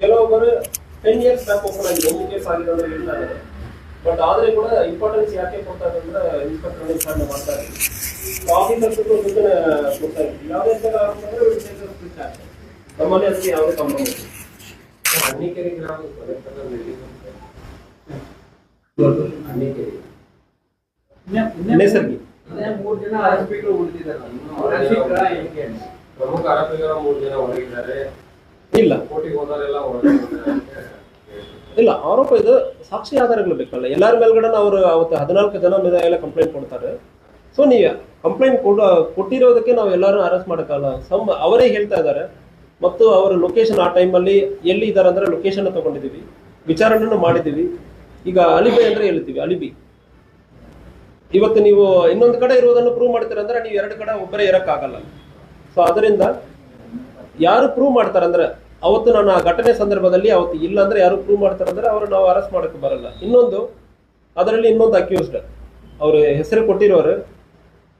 ಕೆಲವೊಬ್ಬರು 10 years back open ಆಗಿದೆ, ಒಂದು ಕೇಸ್ ಆಗಿದೆ ಅಂದ್ರೆ ಇಲ್ಲ. ಬಟ್ ಆದ್ರೆ ಕೂಡ ಇಂಪಾರ್ಟೆನ್ಸ್ ಯಾಕೆ ಕೊಡ್ತಾರೆ ಅಂದ್ರೆ ಇನ್ಸ್ಪೆಕ್ಟರ್ ವಿಚಾರಣೆ ಮಾಡ್ತಾರೆ, ಆಫೀಸರ್ಸ್ ಗೊತ್ತಾಗಿದೆ ಯಾವುದೇ ನಮ್ಮಲ್ಲಿ ಅದಕ್ಕೆ ಯಾವುದೇ ಕಾಂಪ್ರಮೈಸ್ ಅನ್ನಿಕೆರೆ ಗ್ರಾಮ ನೇಸರ್ಗಿ 3 ಜನ ಆರೋಪಿಗಳು ಉಳಿದಿದ್ದಾರೆ. ಪ್ರಮುಖ ಆರೋಪಿಗಳ 3 ಜನ ಹೊರಗಿದ್ದಾರೆ. ಇಲ್ಲ ಕೋರ್ಟಿಗೆ ಹೋದವರೆಲ್ಲ ಹೊರಗಿದ್ದಾರೆ. ಇಲ್ಲ, ಆರೋಪ ಇದು ಸಾಕ್ಷಿ ಆಧಾರಗಳು ಬೇಕಲ್ಲ. ಎಲ್ಲರ ಮೇಲ್ಗಡೆ ಅವರು ಅವತ್ತು 14 ಜನ ಮೇಲೆ ಎಲ್ಲ ಕಂಪ್ಲೇಂಟ್ ಕೊಡ್ತಾರೆ. ಸೊ ನೀವು ಕಂಪ್ಲೇಂಟ್ ಕೊಟ್ಟಿರೋದಕ್ಕೆ ನಾವು ಎಲ್ಲರೂ ಅರೆಸ್ಟ್ ಮಾಡೋಕ್ಕಲ್ಲ. ಅವರೇ ಹೇಳ್ತಾ ಇದ್ದಾರೆ ಮತ್ತು ಅವರ ಲೊಕೇಶನ್ ಆ ಟೈಮಲ್ಲಿ ಎಲ್ಲಿ ಇದ್ದಾರೆ ಅಂದ್ರೆ ಲೊಕೇಶನ್ ತಗೊಂಡಿದ್ದೀವಿ, ವಿಚಾರಣೆಯನ್ನು ಮಾಡಿದ್ದೀವಿ. ಈಗ ಅಲಿಬಿ ಅಂದ್ರೆ ಹೇಳ್ತೀವಿ, ಅಲಿಬಿ ಇವತ್ತು ನೀವು ಇನ್ನೊಂದು ಕಡೆ ಇರುವುದನ್ನು ಪ್ರೂವ್ ಮಾಡ್ತೀರ ಅಂದ್ರೆ ನೀವು 2 ಕಡೆ ಒಬ್ಬರೇ ಇರಕ್ಕಾಗಲ್ಲ. ಸೊ ಅದರಿಂದ ಯಾರು ಪ್ರೂವ್ ಮಾಡ್ತಾರೆ ಅಂದ್ರೆ ಅವತ್ತು ನಾನು ಆ ಘಟನೆ ಸಂದರ್ಭದಲ್ಲಿ ಅವತ್ತು ಇಲ್ಲ ಅಂದ್ರೆ ಯಾರು ಪ್ರೂವ್ ಮಾಡ್ತಾರೆ ಅಂದ್ರೆ ಅವರು ನಾವು ಅರೆಸ್ಟ್ ಮಾಡಕ್ಕೆ ಬರಲ್ಲ. ಇನ್ನೊಂದು ಅದರಲ್ಲಿ ಇನ್ನೊಂದು ಅಕ್ಯೂಸ್ಡ್ ಅವ್ರ ಹೆಸರು ಕೊಟ್ಟಿರೋರು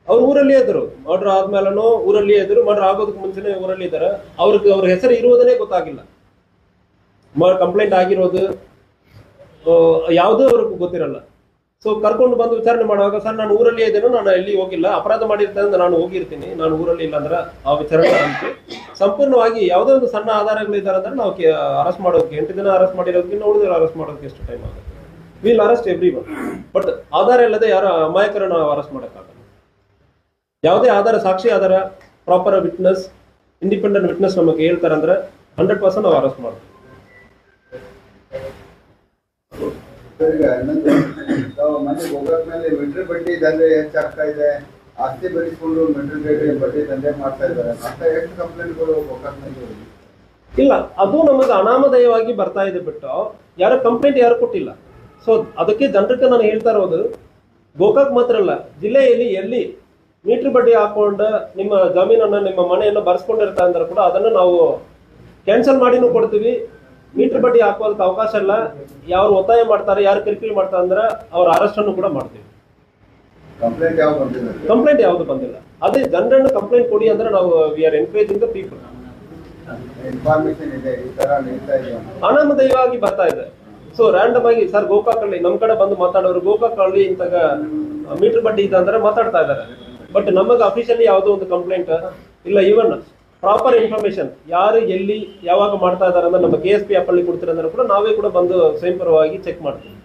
ಅವ್ರ ಊರಲ್ಲಿ ಇದ್ರು, ಮರ್ಡರ್ ಆದ್ಮೇಲೂ ಊರಲ್ಲಿ ಇದ್ರು, ಮರ್ಡರ್ ಆಗೋದಕ್ಕೆ ಮುಂಚೆನೆ ಊರಲ್ಲಿ ಇದ್ದಾರೆ. ಅವ್ರ ಹೆಸರು ಇರುವುದನ್ನೇ ಗೊತ್ತಾಗಿಲ್ಲ, ಕಂಪ್ಲೇಂಟ್ ಆಗಿರೋದು ಯಾವುದೂ ಅವ್ರಿಗೆ ಗೊತ್ತಿರಲ್ಲ. ಸೊ ಕರ್ಕೊಂಡು ಬಂದು ವಿಚಾರಣೆ ಮಾಡುವಾಗ ಸರ್ ನಾನು ಊರಲ್ಲಿ ಇದ್ದೇನೋ, ನಾನು ಎಲ್ಲಿ ಹೋಗಿಲ್ಲ, ಅಪರಾಧ ಮಾಡಿರ್ತೇನೆ ನಾನು ಹೋಗಿರ್ತೀನಿ, ನಾನು ಊರಲ್ಲಿ ಇಲ್ಲ ಅಂದ್ರೆ ಆ ವಿಚಾರಣೆ ಅಂತ ಸಂಪೂರ್ಣವಾಗಿ ಯಾವುದೇ ಒಂದು ಸಣ್ಣ ಆಧಾರಗಳಿದ್ದಾರೆ ಅಂದ್ರೆ ನಾವು ಅರೆಸ್ಟ್ ಮಾಡೋದಕ್ಕೆ 8 ದಿನ ಅರೆಸ್ಟ್ ಮಾಡಿರೋದಕ್ಕಿಂತ ಉಳಿದ್ರೆ ಅರೆಸ್ಟ್ ಮಾಡೋದಕ್ಕೆ ಎಷ್ಟು ಟೈಮ್ ಆಗುತ್ತೆ. Will arrest everyone. But ಆಧಾರ ಇಲ್ಲದೆ ಯಾರು ಅಮಾಯಕರನ್ನು ನಾವು ಅರೆಸ್ಟ್ ಮಾಡೋಕ್ಕಾಗಲ್ಲ. ಯಾವುದೇ ಆಧಾರ, ಸಾಕ್ಷಿ ಆಧಾರ, ಪ್ರಾಪರ್ ವಿಟ್ನೆಸ್, ಇಂಡಿಪೆಂಡೆಂಟ್ ವಿಟ್ನೆಸ್ ನಮಗೆ ಹೇಳ್ತಾರೆ ಅಂದ್ರೆ 100% ನಾವು ಅರೆಸ್ಟ್ ಮಾಡ್ತೀವಿ. ಮನೆ ಗೋಕಾಕ್ ಮೇಲೆ ಮಿಲಿಟರಿ ಬಡ್ಡಿ ದಂಧೆ ಹೆಚ್ಚಾಗ್ತಾ ಇದೆ, ಆಸ್ತಿ ಬೆಳೆಸ್ಕೊಂಡು ಮಿಲಿಟರಿ ಬಡ್ಡಿ ದಂಧೆ ಮಾಡ್ತಾ ಇದ್ದಾರೆ ಅಂತ ಎಷ್ಟು ಕಂಪ್ಲೇಂಟ್ಗಳು ಗೋಕಾಕ್ ಮೇಲೆ? ಇಲ್ಲ, ಅದು ನಮಗೆ ಅನಾಮಧೇಯವಾಗಿ ಬರ್ತಾ ಇದೆ ಬಿಟ್ಟು ಯಾರು ಕಂಪ್ಲೇಂಟ್ ಯಾರು ಕೊಟ್ಟಿಲ್ಲ. ಸೊ ಅದಕ್ಕೆ ಜನರಿಗೆ ನಾನು ಹೇಳ್ತಾ ಇರೋದು, ಗೋಕಾಕ್ ಮಾತ್ರ ಅಲ್ಲ, ಜಿಲ್ಲೆಯಲ್ಲಿ ಎಲ್ಲಿ ಮೀಟರ್ ಬಡ್ಡಿ ಹಾಕೊಂಡು ನಿಮ್ಮ ಜಮೀನನ್ನು ನಿಮ್ಮ ಮನೆಯನ್ನು ಬರ್ಸ್ಕೊಂಡಿರ್ತಾ ಅಂದ್ರೆ ಕೂಡ ಅದನ್ನು ನಾವು ಕ್ಯಾನ್ಸಲ್ ಮಾಡಿನೂ ಕೊಡ್ತೀವಿ. ಮೀಟರ್ ಬಡ್ಡಿ ಹಾಕೋದಕ್ಕೆ ಅವಕಾಶ ಇಲ್ಲ. ಯಾರು ಒತ್ತಾಯ ಮಾಡ್ತಾರೆ, ಯಾರು ಕಿರಿಕಿರಿ ಮಾಡ್ತಾರೆ ಅಂದ್ರೆ ಅವ್ರ ಅರೆಸ್ಟ್ ಅನ್ನು ಕೂಡ ಮಾಡ್ತೀವಿ. ಕಂಪ್ಲೇಂಟ್ ಯಾವುದು ಬಂದಿಲ್ಲ. ಅದೇ ಜನರನ್ನು ಕಂಪ್ಲೇಂಟ್ ಕೊಡಿ ಅಂದ್ರೆ ನಾವು we are encouraging the people. ಅನಾಮಧೇಯವಾಗಿ ಬರ್ತಾ ಇದೆ. ಸೊ ರ್ಯಾಂಡಮ್ ಆಗಿ ಸರ್ ಗೋಕಾಕ್ ಅಲ್ಲಿ ನಮ್ಮ ಕಡೆ ಬಂದು ಮಾತಾಡೋರು, ಗೋಕಾಕ್ ಅಲ್ಲಿ ಇಂತಾಗ ಮೀಟರ್ ಬಡ್ಡಿ ಇದೆ ಅಂದ್ರೆ ಮಾತಾಡ್ತಾ ಇದ್ದಾರೆ. ಬಟ್ ನಮಗೆ ಅಫಿಷಿಯಲಿ ಯಾವುದೋ ಒಂದು ಕಂಪ್ಲೇಂಟ್ ಇಲ್ಲ. ಈವನ್ ಪ್ರಾಪರ್ ಇನ್ಫಾರ್ಮೇಶನ್ ಯಾರು ಎಲ್ಲಿ ಯಾವಾಗ ಮಾಡ್ತಾ ಇದ್ದಾರೆ ಅಂದ್ರೆ ನಮ್ಮ KSP ಆಪ್ ಅಲ್ಲಿ ಕೊಡ್ತೀರ ಅಂದ್ರೆ ಕೂಡ ನಾವೇ ಕೂಡ ಬಂದು ಸ್ವಯಂಪರವಾಗಿ ಚೆಕ್ ಮಾಡ್ತೀವಿ.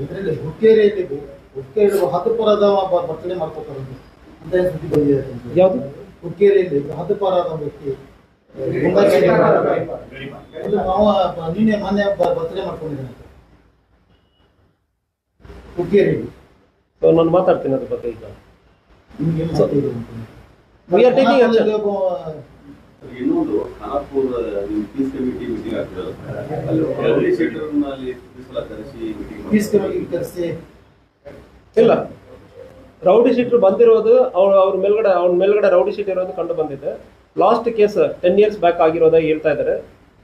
ಇದರಲ್ಲಿ ಹುಕ್ಕೇರಿಯಲ್ಲಿ ಹದ್ದುಪುರದ ಬರ್ತಡೇ ಮಾಡ್ಕೊತಾರೆ ಅಂತ ಸುದ್ದಿ ಬಂದಿದೆ. ಯಾವುದು ಹುಕ್ಕೇರಿಯಲ್ಲಿ ಹದ್ದುಪುರದ ವ್ಯಕ್ತಿ ನಿನ್ನೆ ಮೊನ್ನೆ ಬರ್ತಡೇ ಮಾಡ್ಕೊಂಡಿದ್ದಾನೆ ಹುಕ್ಕೇರಿಯಲ್ಲಿ. ಸೊ ನಾನು ಮಾತಾಡ್ತೀನಿ ಅದ್ರ ಬಗ್ಗೆ. ಈಗ ಇನ್ನೊಂದು ಖಾನಾಪುರ ಪೀಸ್ ಕಮಿಟಿ ಮೀಟಿಂಗ್ ಆಗ್ತಿರಲ್ಲ, ಅಲ್ಲಿ ಇಲ್ಲ, ರೌಡಿ ಶೀಟರ್ ಬಂದಿರೋದು ಅವ್ರ ಮೇಲ್ಗಡೆ ರೌಡಿ ಶೀಟ್ ಇರೋದು ಕಂಡು ಬಂದಿದೆ. ಲಾಸ್ಟ್ ಕೇಸ್ 10 ಇಯರ್ಸ್ ಬ್ಯಾಕ್ ಆಗಿರೋದಾಗಿ ಹೇಳ್ತಾ ಇದ್ದಾರೆ.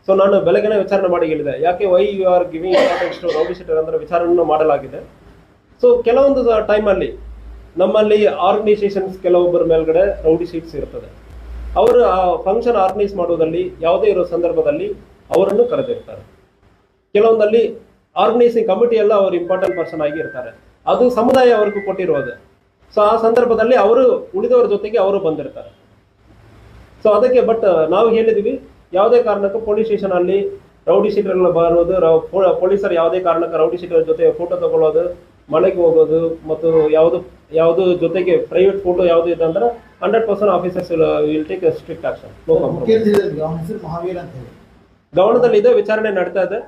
ಸೊ ನಾನು ಬೆಳಗ್ಗೆನೆ ವಿಚಾರಣೆ ಮಾಡಿ ಹೇಳಿದೆ, ಯಾಕೆ why you are giving importance to rowdy sheeter ಅಂದ್ರೆ ವಿಚಾರಣೆ ಮಾಡಲಾಗಿದೆ. ಸೊ ಕೆಲವೊಂದು ಟೈಮಲ್ಲಿ ನಮ್ಮಲ್ಲಿ ಆರ್ಗನೈಸೇಷನ್ಸ್ ಕೆಲವೊಬ್ಬರ ಮೇಲ್ಗಡೆ ರೌಡಿ ಶೀಟ್ಸ್ ಇರ್ತದೆ. ಅವರು ಆ ಫಂಕ್ಷನ್ ಆರ್ಗನೈಸ್ ಮಾಡೋದಲ್ಲಿ ಯಾವುದೇ ಇರೋ ಸಂದರ್ಭದಲ್ಲಿ ಅವರನ್ನು ಕರೆದಿರ್ತಾರೆ. ಕೆಲವೊಂದಲ್ಲಿ ಆರ್ಗನೈಸಿಂಗ್ ಕಮಿಟಿ ಎಲ್ಲ ಅವರು ಇಂಪಾರ್ಟೆಂಟ್ ಪರ್ಸನ್ ಆಗಿ ಇರ್ತಾರೆ. ಅದು ಸಮುದಾಯ ಅವ್ರಿಗೂ ಕೊಟ್ಟಿರೋದು. ಸೊ ಆ ಸಂದರ್ಭದಲ್ಲಿ ಅವರು ಉಳಿದವರ ಜೊತೆಗೆ ಅವರು ಬಂದಿರ್ತಾರೆ. ಸೊ ಅದಕ್ಕೆ ಬಟ್ ನಾವು ಹೇಳಿದ್ವಿ, ಯಾವುದೇ ಕಾರಣಕ್ಕೂ ಪೊಲೀಸ್ ಸ್ಟೇಷನ್ ಅಲ್ಲಿ ರೌಡಿ ಶೀಟರ್ಗಳು ಬರೋದು, ಪೊಲೀಸರು ಯಾವುದೇ ಕಾರಣಕ್ಕೆ ರೌಡಿ ಶೀಟರ್ ಜೊತೆ ಫೋಟೋ ತಗೊಳ್ಳೋದು, ಮನೆಗೆ ಹೋಗೋದು ಮತ್ತು ಯಾವುದು ಜೊತೆಗೆ ಪ್ರೈವೇಟ್ ಫೋಟೋ ಯಾವುದು ಇದೆ ಅಂದ್ರೆ 100% officers will take strict action. ಗಮನದಲ್ಲಿ ಇದೆ, ವಿಚಾರಣೆ ನಡೀತಾ ಇದೆ.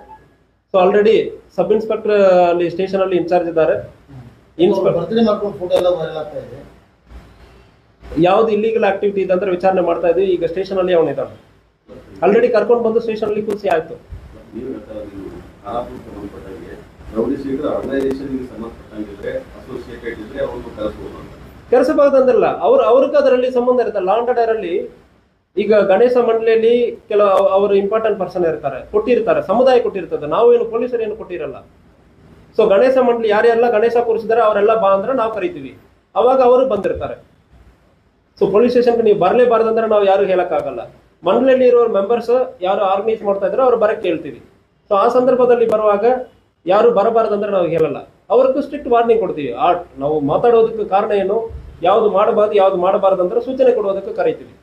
ಸೊ ಆಲ್ರೆಡಿ ಸಬ್ ಇನ್ಸ್ಪೆಕ್ಟರ್ ಅಲ್ಲಿ ಸ್ಟೇಷನ್ ಅಲ್ಲಿ ಇನ್ಚಾರ್ಜ್ ಇದ್ದಾರೆ. ಯಾವ್ದು ಇಲ್ಲಿಗಲ್ ಆಕ್ಟಿವಿಟಿ ಇದೆ ಅಂದ್ರೆ ವಿಚಾರಣೆ ಮಾಡ್ತಾ ಇದ್ವಿ. ಈಗ ಸ್ಟೇಷನ್ ಅಲ್ಲಿ ಅವನಿದ್ದಾನೆ, ಆಲ್ರೆಡಿ ಕರ್ಕೊಂಡು ಬಂದು ಸ್ಟೇಷನ್ ಅಲ್ಲಿ ಕೂರಿಸಿ ಆಯ್ತು. ಕರೆಸಬಹುದಂದ್ರಲ್ಲ, ಅವ್ರಿಗೆ ಅದರಲ್ಲಿ ಸಂಬಂಧ ಇರುತ್ತೆ. ಲಾ ಅಂಡ್ ಆರ್ಡರ್ ಅಲ್ಲಿ ಈಗ ಗಣೇಶ ಮಂಡಳಿಯಲ್ಲಿ ಕೆಲವು ಅವರು ಇಂಪಾರ್ಟೆಂಟ್ ಪರ್ಸನ್ ಇರ್ತಾರೆ, ಕೊಟ್ಟಿರ್ತಾರೆ, ಸಮುದಾಯ ಕೊಟ್ಟಿರ್ತದೆ. ನಾವೇನು ಪೊಲೀಸರು ಏನು ಕೊಟ್ಟಿರಲ್ಲ. ಸೊ ಗಣೇಶ ಮಂಡಳಿ ಯಾರೆಲ್ಲ ಗಣೇಶ ಕೂರಿಸಿದಾರೆ ಅವರೆಲ್ಲ ಬಾ ಅಂದ್ರೆ ನಾವು ಕರಿತೀವಿ, ಅವಾಗ ಅವರು ಬಂದಿರ್ತಾರೆ. ಸೊ ಪೊಲೀಸ್ ಸ್ಟೇಷನ್ಗೆ ನೀವು ಬರಲೇಬಾರ್ದಂದ್ರೆ ನಾವು ಯಾರು ಹೇಳಕ್ಕಾಗಲ್ಲ. ಮಂಡಳಿಯಲ್ಲಿ ಇರೋ ಮೆಂಬರ್ಸ್ ಯಾರು ಆರ್ಗನೈಸ್ ಮಾಡ್ತಾ ಇದ್ರೆ ಅವ್ರು ಬರಕ್ಕೆ ಹೇಳ್ತೀವಿ. ಸೊ ಆ ಸಂದರ್ಭದಲ್ಲಿ ಬರುವಾಗ ಯಾರು ಬರಬಾರ್ದಂದ್ರೆ ನಾವು ಹೇಳಲ್ಲ, ಅವ್ರಿಗೂ ಸ್ಟ್ರಿಕ್ಟ್ ವಾರ್ನಿಂಗ್ ಕೊಡ್ತೀವಿ. ನಾವು ಮಾತಾಡೋದಕ್ಕೆ ಕಾರಣ ಏನು, ಯಾವ್ದು ಮಾಡಬಾರ್ದು ಯಾವ್ದು ಮಾಡಬಾರ್ದು ಅಂದ್ರೆ ಸೂಚನೆ ಕೊಡೋದಕ್ಕೆ ಕರಿತೀವಿ.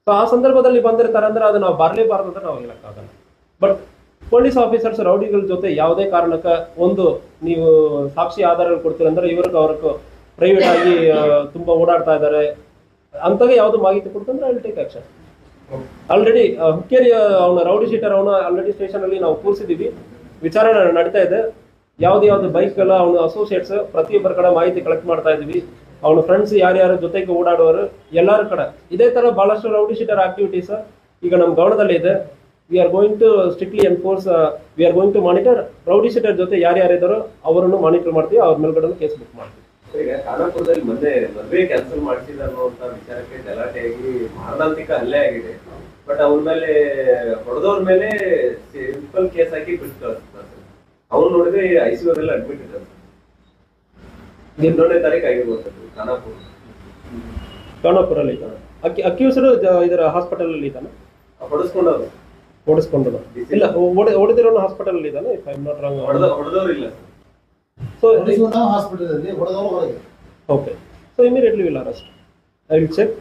ಸೊ ಆ ಸಂದರ್ಭದಲ್ಲಿ ಬಂದಿರ್ತಾರೆ ಅಂದ್ರೆ ಅದು ನಾವು ಬರಲೇಬಾರ್ದು ಅಂತ ನಾವು ಹೇಳಕ್ಕಾಗಲ್ಲ. ಬಟ್ ಪೊಲೀಸ್ ಆಫೀಸರ್ಸ್ ರೌಡಿಗಳ ಜೊತೆ ಯಾವುದೇ ಕಾರಣಕ್ಕೆ ಒಂದು ನೀವು ಸಾಕ್ಷಿ ಆಧಾರಗಳು ಕೊಡ್ತೀರಂದ್ರೆ ಅವ್ರಿಗೆ ಪ್ರೈವೇಟ್ ಆಗಿ ತುಂಬಾ ಓಡಾಡ್ತಾ ಇದ್ದಾರೆ ಅಂತಾಗೆ ಯಾವ್ದು ಮಾಹಿತಿ ಕೊಡ್ತಂದ್ರೆ I will take action. Already Hukkeri ಅವನ ರೌಡಿ ಶೀಟರ್ ಅವನ ಆಲ್ರೆಡಿ ಸ್ಟೇಷನ್ ಅಲ್ಲಿ ನಾವು ಕೂರಿಸಿದೀವಿ, ವಿಚಾರಣೆ ನಡೀತಾ ಇದೆ. ಯಾವ್ದು ಬೈಕ್ ಎಲ್ಲ ಅವನ ಅಸೋಸಿಯೇಟ್ಸ್ ಪ್ರತಿಯೊಬ್ಬರ ಕಡೆ ಮಾಹಿತಿ ಕಲೆಕ್ಟ್ ಮಾಡ್ತಾ ಇದೀವಿ. ಅವನ ಫ್ರೆಂಡ್ಸ್ ಯಾರ್ಯಾರು ಜೊತೆಗೆ ಓಡಾಡುವರು ಎಲ್ಲರ ಕಡೆ ಇದೇ ತರ ಬಹಳಷ್ಟು ರೌಡಿ ಶೀಟರ್ ಆಕ್ಟಿವಿಟೀಸ್ ಈಗ ನಮ್ಮ ಗಮನದಲ್ಲಿ ಇದೆ. We are going to strictly enforce, we are going to monitor. Rowdy sheeter ಜೊತೆ ಯಾರ್ಯಾರಿದ್ದಾರೋ ಅವರನ್ನು ಮಾನಿಟರ್ ಮಾಡ್ತೀವಿ, ಅವ್ರ ಮೇಲ್ಗಡೆ ಕೇಸ್ ಬುಕ್ ಮಾಡ್ತೀವಿ. ಈಗ ಖಾನಾಪುರದಲ್ಲಿ ಮದುವೆ ಕ್ಯಾನ್ಸಲ್ ಮಾಡಿಸಿದ ಅನ್ನುವಂತ ವಿಚಾರಕ್ಕೆ ಗಲಾಟೆಯಾಗಿ ಮಾರಣಾಂತಿಕ ಹಲ್ಲೆ ಆಗಿದೆ. ಬಟ್ ಅವ್ರ ಮೇಲೆ ಹೊಡೆದವ್ರ ಮೇಲೆ ಸಿಂಪಲ್ ಕೇಸ್ ಹಾಕಿ ಬಿಟ್ಟು ಅವ್ರು ನೋಡಿದ್ರೆ ICU ಅಡ್ಮಿಟ್ ಇದ್ದಾರೆ. 17ನೇ ತಾರೀಕು ಆಗಿರ್ಬೋದು ಖಾನಾಪುರಲ್ಲಿ ಇದ್ದಾನೆ. ಅಕ್ಯೂಸರು ಇದರ ಹಾಸ್ಪಿಟಲ್ ಅಲ್ಲಿ ಇದ್ದಾನೆ, ಓಡಿಸ್ಕೊಂಡದ ಇಲ್ಲ ಹೊಡೆದಿರೋ ಹಾಸ್ಪಿಟಲ್ ಅಲ್ಲಿ ಇದ್ದಾನೆ. If I am not wrong, ಹೊಡೆದವ್ರು ಇಲ್ಲ. ಸೊ ಹಾಸ್ಪಿಟಲ್ ಅಲ್ಲಿ ಹೊಡೆದವರು ಹೊರಗೆ. Okay, so immediately will arrest, I will check.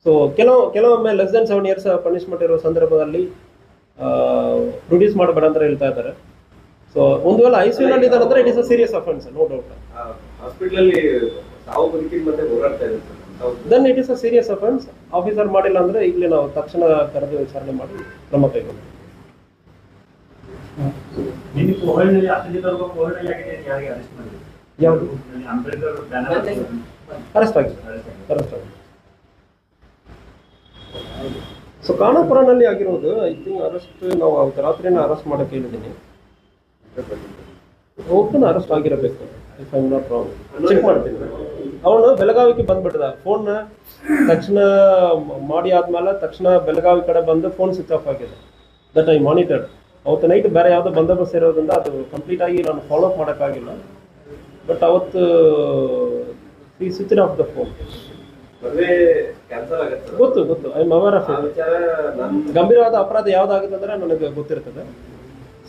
So ಕೆಲವೊಮ್ಮೆ ಲೆಸ್ ದೆನ್ 7 years ಪನಿಷ್ಮೆಂಟ್ ಇರೋ ಸಂದರ್ಭದಲ್ಲಿ ಪ್ರೊಡ್ಯೂಸ್ ಮಾಡಬೇಡ ಅಂತ ಹೇಳ್ತಾ ಇದ್ದಾರೆ. ಸೊ ಒಂದು ವೇಳೆ ICU ನಲ್ಲಿ ಇದ್ದಾರೆ ಅಂದ್ರೆ it is a serious offence, no doubt. Hospital ಅಲ್ಲಿ ಸಾವು ಬದುಕಿನ ಮಧ್ಯೆ ಹೋರಾಡ್ತಾ ಇದ್ದಾರೆ, then it is a serious offence. Officer ಮಾಡಿಲ್ಲ ಅಂದ್ರೆ ಈಗಲೇ ನಾವು ತಕ್ಷಣ ಕರೆದು ವಿಚಾರಣೆ ಮಾಡಿ ಕ್ರಮ ಕೈಗೊಳ್ತೀವಿ. ಯಾವುದು ಅರೆಸ್ಟ್ ಆಗಿದೆ. ಸೊ ಖಾನಾಪುರನಲ್ಲಿ ಆಗಿರೋದು ಐ ಥಿಂಕ್ ಅರೆಸ್ಟ್ ನಾವು ಅವತ್ತು ರಾತ್ರಿನ ಅರೆಸ್ಟ್ ಮಾಡಕ್ಕೆ ಹೇಳಿದ್ದೀನಿ. ಓಪನ್ ಅರೆಸ್ಟ್ ಆಗಿರಬೇಕು, if I am not wrong. Check ಮಾಡ್ತೀನಿ. ಅವನು ಬೆಳಗಾವಿಗೆ ಬಂದ್ಬಿಟ್ಟದ. ಫೋನ್ ತಕ್ಷಣ ಮಾಡಿ ಆದ್ಮೇಲೆ ತಕ್ಷಣ ಬೆಳಗಾವಿ ಕಡೆ ಬಂದು ಫೋನ್ ಸ್ವಿಚ್ ಆಫ್ ಆಗಿದೆ. That I monitored. ಅವತ್ತು ನೈಟ್ ಬೇರೆ ಯಾವುದೋ ಬಂದೋಬಸ್ತ್ ಇರೋದ್ರಿಂದ ಅದು ಕಂಪ್ಲೀಟ್ ಆಗಿ ನಾನು ಫಾಲೋ ಅಪ್ ಮಾಡೋಕ್ಕಾಗಿಲ್ಲ. ಬಟ್ ಅವತ್ತು ಈ ಸ್ವಿಚ್ ಆಫ್ ದ ಫೋನ್. ಗೊತ್ತು I am aware of it. ಗಂಭೀರವಾದ ಅಪರಾಧ ಯಾವ್ದಾಗಿದೆ ಅಂದ್ರೆ ನನಗೆ ಗೊತ್ತಿರ್ತದೆ.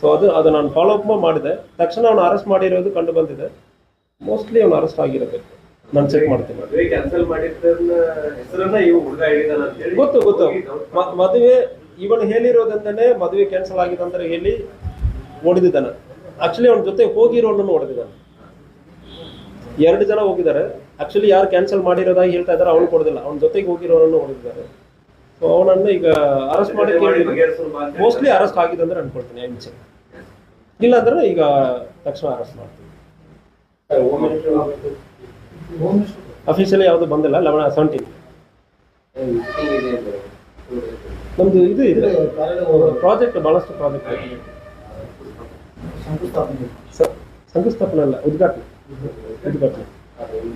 ಸೊ ಅದು ನಾನು ಫಾಲೋ ಅಪ್ ಮಾಡಿದೆ. ತಕ್ಷಣ ಅವನು ಅರೆಸ್ಟ್ ಮಾಡಿರೋದು ಕಂಡು ಬಂದಿದೆ. ಮೋಸ್ಟ್ಲಿ ಅವನು ಅರೆಸ್ಟ್ ಆಗಿರಬೇಕು, ನಾನು ಚೆಕ್ ಮಾಡ್ತೀನಿ. ಗೊತ್ತು ಮದುವೆ ಇವನು ಹೇಳಿರೋದಂತಾನೆ ಮದುವೆ ಕ್ಯಾನ್ಸಲ್ ಆಗಿದೆ ಅಂತ ಹೇಳಿ ಓಡಿದಿದ್ದಾನೆ. ಆಕ್ಚುಲಿ ಅವನ ಜೊತೆ ಹೋಗಿರೋನನ್ನು ಹೊಡೆದಿದ್ದಾನೆ. 2 ಜನ ಹೋಗಿದ್ದಾರೆ. ಆಕ್ಚುಲಿ ಯಾರು ಕ್ಯಾನ್ಸಲ್ ಮಾಡಿರೋದಾಗಿ ಹೇಳ್ತಾ ಇದ್ದಾರೆ, ಅವನು ಕೊಡೋದಿಲ್ಲ, ಅವನ ಜೊತೆಗೆ ಹೋಗಿರೋನನ್ನು ಹೊಡೆದಿದ್ದಾರೆ. ಸೊ ಅವನನ್ನು ಈಗ ಅರೆಸ್ಟ್ ಮಾಡಿ ಮೋಸ್ಟ್ಲಿ ಅರೆಸ್ಟ್ ಆಗಿದೆ ಅಂದ್ರೆ ಅನ್ಕೊಳ್ತೀನಿ. I will check. ಇಲ್ಲ ಅಂದ್ರೆ ಈಗ ತಕ್ಷಣ ಅರೆಸ್ಟ್ ಮಾಡ್ತೀವಿ. ಅಫಿಷಿಯಲಿ ಯಾವುದು ಬಂದಿಲ್ಲ. 17 ನಮ್ದು ಇದು ಇದೆ ಪ್ರಾಜೆಕ್ಟ್, ಬಹಳಷ್ಟು ಪ್ರಾಜೆಕ್ಟ್. ಶಂಕುಸ್ಥಾಪನೆ ಅಲ್ಲ, ಉದ್ಘಾಟನೆ.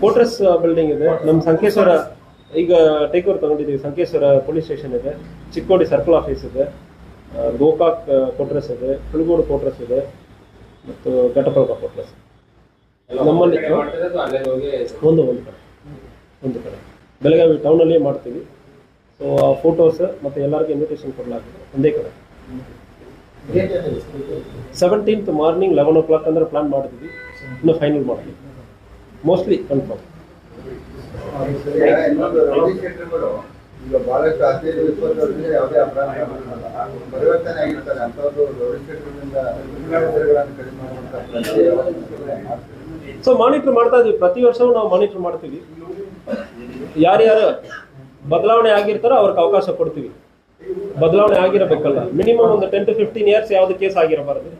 ಕೋಟ್ರೆಸ್ ಬಿಲ್ಡಿಂಗ್ ಇದೆ ನಮ್ಮ ಸಂಕೇಶ್ವರ. ಈಗ ಟೇಕ್ ಓವರ್ ತಗೊಂಡಿದ್ದೀವಿ. ಸಂಕೇಶ್ವರ ಪೊಲೀಸ್ ಸ್ಟೇಷನ್ ಇದೆ, ಚಿಕ್ಕೋಡಿ ಸರ್ಕಲ್ ಆಫೀಸ್ ಇದೆ, ಗೋಕಾಕ್ ಕೋಟ್ರೆಸ್ ಇದೆ, ಹುಳಗೋಡು ಕೋಟ್ರೆಸ್ ಇದೆ, ಮತ್ತು ಘಟಪ್ರಭಾ ಕೋಟ್ರೆಸ್. ನಮ್ಮಲ್ಲಿ ಒಂದು ಕಡೆ ಬೆಳಗಾವಿ ಟೌನಲ್ಲಿ ಮಾಡ್ತೀವಿ. ಸೊ ಆ ಫೋಟೋಸ್ ಮತ್ತು ಎಲ್ಲರಿಗೂ ಇನ್ವಿಟೇಷನ್ ಕೊಡಲಾಗಿದೆ ಒಂದೇ ಕಡೆ. 17th ಮಾರ್ನಿಂಗ್ 11 o'clock ಅಂದ್ರೆ ಪ್ಲಾನ್ ಮಾಡಿದ್ವಿ. ಇನ್ನು ಫೈನಲ್ ಮಾಡ್ತೀವಿ, ಮೋಸ್ಟ್ಲಿ ಕನ್ಫರ್ಮ್. ಈಗ ಬಹಳಷ್ಟು 15-20 ವರ್ಷದಿಂದ ಯಾವುದೇ ಅಪರಾಧ ಪರಿವರ್ತನೆ ಆಗಿರ್ತಾರೆ. ಅಂಥದ್ದು ಕಡಿಮೆ ಮಾಡುವಂಥ. ಸೊ ಮಾನಿಟರ್ ಮಾಡ್ತಾ ಇದೀವಿ. ಪ್ರತಿ ವರ್ಷವೂ ನಾವು ಮಾನಿಟರ್ ಮಾಡ್ತೀವಿ. ಯಾರ್ಯಾರು ಬದಲಾವಣೆ ಆಗಿರ್ತಾರೋ ಅವ್ರಿಗೆ ಅವಕಾಶ ಕೊಡ್ತೀವಿ. ಬದಲಾವಣೆ ಆಗಿರಬೇಕಲ್ಲ, ಮಿನಿಮಮ್ ಒಂದು 10 to 15 years ಯಾವ್ದು ಕೇಸ್ ಆಗಿರಬಾರ್ದು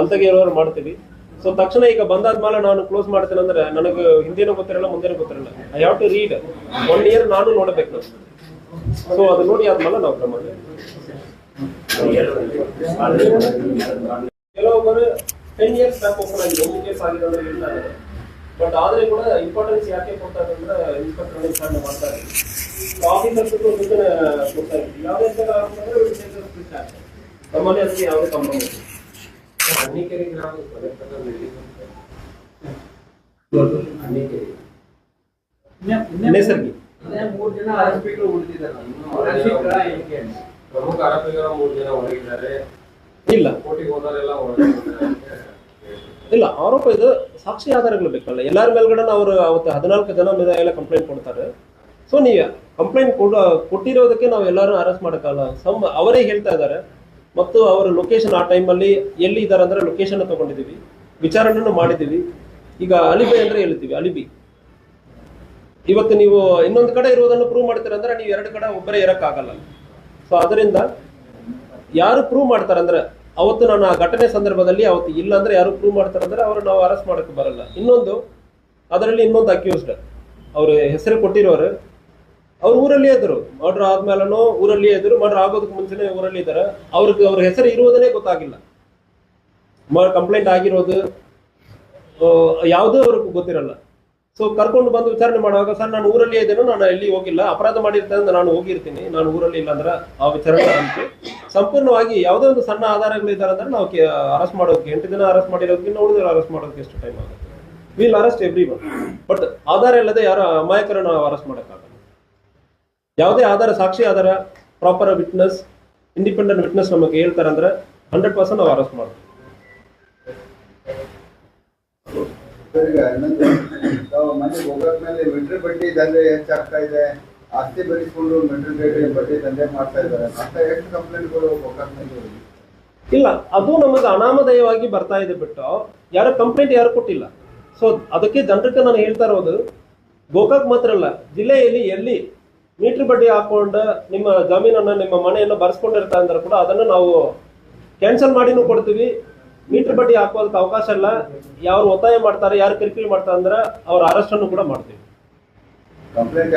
ಅಂತಾಗೆ ಇರೋರು ಮಾಡ್ತೀವಿ. ಸೊ ತಕ್ಷಣ ಈಗ ಬಂದಾದ್ಮೇಲೆ ನಾನು ಕ್ಲೋಸ್ ಮಾಡ್ತೇನೆ ಅಂದ್ರೆ ನನಗೆ ಹಿಂದಿನೂ ಗೊತ್ತಿರಲ್ಲ, ಮುಂದಿನ ಗೊತ್ತಿರಲ್ಲ. I have to read 1 year ನಾನು ನೋಡಬೇಕು. ಸೊ ಅದು ನೋಡಿ ಆದ್ಮೇಲೆ ನಾವು ಕ್ರಮ. ಕೆಲವೊಬ್ಬರು 10 years ಬ್ಯಾಕ್ ಓಪನ್ ಆಗಿದೆ, ಒಂದು ಕೇಸ್ ಆಗಿದೆ ಅಂದ್ರೆ ಹೇಳ್ತಾರೆ. ಬಟ್ ಆದ್ರೆ ಕೂಡ ಇಂಪಾರ್ಟೆನ್ಸ್ ಯಾಕೆ ಕೊಡ್ತಾರೆ ಅಂದ್ರೆ ಇನ್ಸ್ಪೆಕ್ಟರ್ ವಿಚಾರಣೆ ಮಾಡ್ತಾರೆ, ಆಫೀಸರ್ಸ್ ಸೂಚನೆ ಕೊಡ್ತಾ ಇರ್ತೀವಿ. ಯಾವುದೇ ನಮ್ಮಲ್ಲಿ ಅದಕ್ಕೆ ಯಾವುದೇ ಕಾಂಪ್ರಮೈಸ್ ಇಲ್ಲ. ಅನ್ನಿಕೆರೆ ಗ್ರಾಮ ನೇಸರ್ಗಿ 3 ಜನ ಆರೋಪಿಗಳು ಉಳಿದಿದ್ದಾರೆ. ಪ್ರಮುಖ ಆರೋಪಿಗಳ 3 ಜನ ಹೊರಗಿದ್ದಾರೆ. ಇಲ್ಲ ಕೋರ್ಟಿಗೆ ಹೋದವರೆಲ್ಲ ಹೊರಗಿದ್ದಾರೆ. ಇಲ್ಲ, ಆರೋಪ ಇದು ಸಾಕ್ಷಿ ಆಧಾರಗಳು ಬೇಕಲ್ಲ. ಎಲ್ಲರ ಮೇಲ್ಗಡೆ ಅವರು ಅವತ್ತು 14 ಜನ ಮೇಲೆ ಎಲ್ಲ ಕಂಪ್ಲೇಂಟ್ ಕೊಡ್ತಾರೆ. ಸೊ ನೀವು ಕಂಪ್ಲೇಂಟ್ ಕೊಟ್ಟಿರೋದಕ್ಕೆ ನಾವು ಎಲ್ಲರೂ ಅರೆಸ್ಟ್ ಮಾಡೋಕ್ಕಲ್ಲ. ಅವರೇ ಹೇಳ್ತಾ ಇದ್ದಾರೆ. ಮತ್ತು ಅವರ ಲೊಕೇಶನ್ ಆ ಟೈಮಲ್ಲಿ ಎಲ್ಲಿ ಇದ್ದಾರೆ ಅಂದ್ರೆ ಲೊಕೇಶನ್ ತಗೊಂಡಿದ್ದೀವಿ, ವಿಚಾರಣೆಯನ್ನು ಮಾಡಿದ್ದೀವಿ. ಈಗ ಅಲಿಬಿ ಅಂದ್ರೆ ಹೇಳ್ತೀವಿ, ಅಲಿಬಿ. ಇವತ್ತು ನೀವು ಇನ್ನೊಂದು ಕಡೆ ಇರುವುದನ್ನು ಪ್ರೂವ್ ಮಾಡ್ತೀರ ಅಂದ್ರೆ ನೀವು 2 ಕಡೆ ಒಬ್ಬರೇ ಇರಕ್ಕಾಗಲ್ಲ. ಸೊ ಅದರಿಂದ ಯಾರು ಪ್ರೂವ್ ಮಾಡ್ತಾರೆ ಅಂದ್ರೆ ಅವತ್ತು ನಾನು ಆ ಘಟನೆ ಸಂದರ್ಭದಲ್ಲಿ ಅವತ್ತು ಇಲ್ಲ ಅಂದ್ರೆ ಯಾರು ಪ್ರೂವ್ ಮಾಡ್ತಾರೆ ಅಂದ್ರೆ ಅವರು ನಾವು ಅರೆಸ್ಟ್ ಮಾಡಕ್ಕೆ ಬರಲ್ಲ. ಅದರಲ್ಲಿ ಇನ್ನೊಂದು ಅಕ್ಯೂಸ್ಡ್ ಅವ್ರ ಹೆಸರು ಕೊಟ್ಟಿರೋರು ಅವ್ರ ಊರಲ್ಲಿಯೇ ಇದ್ರು. ಮರ್ಡರ್ ಆದ್ಮೇಲೂ ಊರಲ್ಲಿಯೇ ಇದ್ರು. ಮರ್ಡರ್ ಆಗೋದಕ್ಕೆ ಮುಂಚೆನೆ ಊರಲ್ಲಿ ಇದ್ದಾರೆ. ಅವ್ರ ಹೆಸರು ಇರುವುದನ್ನೇ ಗೊತ್ತಾಗಿಲ್ಲ. ಕಂಪ್ಲೇಂಟ್ ಆಗಿರೋದು ಯಾವುದೂ ಅವ್ರಿಗೆ ಗೊತ್ತಿರಲ್ಲ. ಸೊ ಕರ್ಕೊಂಡು ಬಂದು ವಿಚಾರಣೆ ಮಾಡುವಾಗ, ಸರ್ ನಾನು ಊರಲ್ಲಿ ಇದ್ದೇನೆ, ನಾನು ಎಲ್ಲಿ ಹೋಗಿಲ್ಲ, ಅಪರಾಧ ಮಾಡಿರ್ತೇನೆ, ನಾನು ಹೋಗಿರ್ತೀನಿ, ನಾನು ಊರಲ್ಲಿ ಇಲ್ಲ ಅಂದ್ರೆ ಆ ವಿಚಾರಣೆ ಅಂತ ಸಂಪೂರ್ಣವಾಗಿ ಯಾವುದೇ ಒಂದು ಸಣ್ಣ ಆಧಾರಗಳಿದ್ದಾರೆ ಅಂದ್ರೆ ನಾವು ಅರೆಸ್ಟ್ ಮಾಡೋದಕ್ಕೆ 8 ದಿನ ಅರೆಸ್ಟ್ ಮಾಡಿರೋದಕ್ಕಿಂತ ಉಳಿದ್ರೆ ಅರೆಸ್ಟ್ ಮಾಡೋದಕ್ಕೆ ಎಷ್ಟು ಟೈಮ್ ಆಗುತ್ತೆ? Will arrest everyone. But ಆಧಾರ ಇಲ್ಲದೆ ಯಾರು ಅಮಾಯಕರನ್ನು ನಾವು ಅರೆಸ್ಟ್ ಮಾಡೋಕ್ಕಾಗಲ್ಲ. ಯಾವುದೇ ಆಧಾರ, ಸಾಕ್ಷಿ ಆಧಾರ, ಪ್ರಾಪರ್ ವಿಟ್ನೆಸ್, ಇಂಡಿಪೆಂಡೆಂಟ್ ವಿಟ್ನೆಸ್ ನಮಗೆ ಹೇಳ್ತಾರೆ ಅಂದ್ರೆ 100% ನಾವು ಅರೆಸ್ಟ್ ಮಾಡ್ತೀವಿ. ಈಗ ಇನ್ನೊಂದು ಮನೆ ಹೋಗೋದ್ಮೇಲೆ ಮಿಟ್ರ್ ಬಡ್ಡಿ ದಂಧೆ ಹೆಚ್ಚಾಗ್ತಾ ಇದೆ. ಆಸ್ತಿ ಬೆಳೆಸ್ಕೊಂಡು ಮಿಟ್ರ್ ಬಡ್ಡಿ ದಂಧೆ ಮಾಡ್ತಾ ಇದ್ದಾರೆ ಅಂತ ಎಷ್ಟು ಕಂಪ್ಲೇಂಟ್ಗಳು ಗೋಕಾಕ್ ಮೇಲೆ? ಇಲ್ಲ, ಅದು ನಮಗೆ ಅನಾಮಧೇಯವಾಗಿ ಬರ್ತಾ ಇದೆ ಬಿಟ್ಟು ಯಾರು ಕಂಪ್ಲೇಂಟ್ ಯಾರು ಕೊಟ್ಟಿಲ್ಲ. ಸೊ ಅದಕ್ಕೆ ಜನರಿಗೆ ನಾನು ಹೇಳ್ತಾ ಇರೋದು, ಗೋಕಾಕ್ ಮಾತ್ರ ಅಲ್ಲ, ಜಿಲ್ಲೆಯಲ್ಲಿ ಎಲ್ಲಿ ಮೀಟರ್ ಬಡ್ಡಿ ಹಾಕೊಂಡು ನಿಮ್ಮ ಜಮೀನನ್ನು, ನಿಮ್ಮ ಮನೆಯನ್ನು ಬರ್ಸ್ಕೊಂಡಿರ್ತಾ ಅಂದ್ರೆ ಕೂಡ ಅದನ್ನು ನಾವು ಕ್ಯಾನ್ಸಲ್ ಮಾಡಿನೂ ಕೊಡ್ತೀವಿ. ಮೀಟರ್ ಬಡ್ಡಿ ಹಾಕೋದಕ್ಕೆ ಅವಕಾಶ ಇಲ್ಲ. ಯಾರು ಒತ್ತಾಯ ಮಾಡ್ತಾರೆ, ಯಾರು ಕಿರಿಕಿರಿ ಮಾಡ್ತಾರೆ ಅಂದ್ರೆ ಅವ್ರ ಅರೆಸ್ಟ್ ಅನ್ನು ಕೂಡ ಮಾಡ್ತೀವಿ. ಕಂಪ್ಲೇಂಟ್